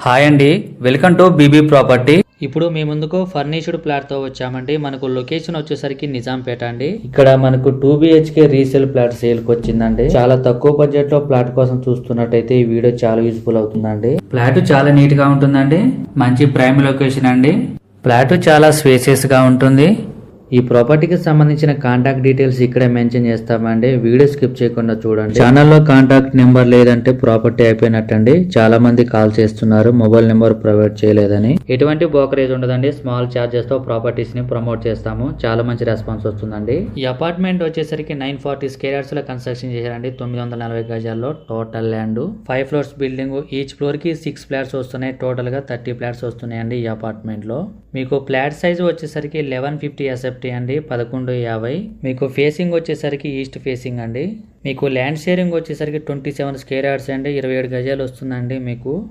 Hi అండి, welcome to BB property. ఇప్పుడు మీ ముందుకు ఫర్నిష్డ్ ప్లాట్ తో వచ్చామండి. మనకు లొకేషన్ వచ్చేసరికి నిజాంపేట అండి. ఇక్కడ మనకు 2 BHK రీసేల్ ప్లాట్ సేల్ కి వచ్చిందండి. చాలా తక్కువ బడ్జెట్ లో ప్లాట్ కోసం చూస్తున్నట్టయితే ఈ వీడియో చాలా యూస్ఫుల్ అవుతుందండి. ప్లాట్ చాలా నీట్ గా ఉంటుందండి. మంచి ప్రైమ్ లొకేషన్ అండి. ప్లాట్ చాలా స్పేసియస్ గా ఉంటుంది. ఈ ప్రాపర్టీకి సంబంధించిన కాంటాక్ట్ డీటెయిల్స్ ఇక్కడే మెన్షన్ చేస్తామండి. వీడియో స్కిప్ చేయకుండా చూడండి. ఛానల్లో కాంటాక్ట్ నెంబర్ లేదంటే ప్రాపర్టీ అయిపోయినట్టండి. చాలా మంది కాల్ చేస్తున్నారు మొబైల్ నెంబర్ ప్రొవైడ్ చేయలేదని. ఎటువంటి బ్రోకరేజ్ ఉండదండి. స్మాల్ చార్జెస్ తో ప్రాపర్టీస్ ని ప్రమోట్ చేస్తాము. చాలా మంచి రెస్పాన్స్ వస్తుందండి. ఈ అపార్ట్మెంట్ వచ్చేసరికి 940 స్క్వేర్ యార్డ్స్ లో కన్స్ట్రక్షన్ చేశారండి. 940 గజాల్లో total land. 5 floors building. Each floor కి 6 ఫ్లాట్స్ వస్తున్నాయి. టోటల్ గా 30 ఫ్లాట్స్ వస్తున్నాయండి ఈ అపార్ట్మెంట్ లో. మీకు ఫ్లాట్ సైజ్ వచ్చేసరికి 1150 SF అండి, 1150. మీకు ఫేసింగ్ వచ్చేసరికి ఈస్ట్ ఫేసింగ్ అండి. మీకు ల్యాండ్ షేరింగ్ వచ్చేసరికి 27 స్క్వేర్ యార్డ్స్ అండి, 27 గజాలు వస్తుందండి మీకు.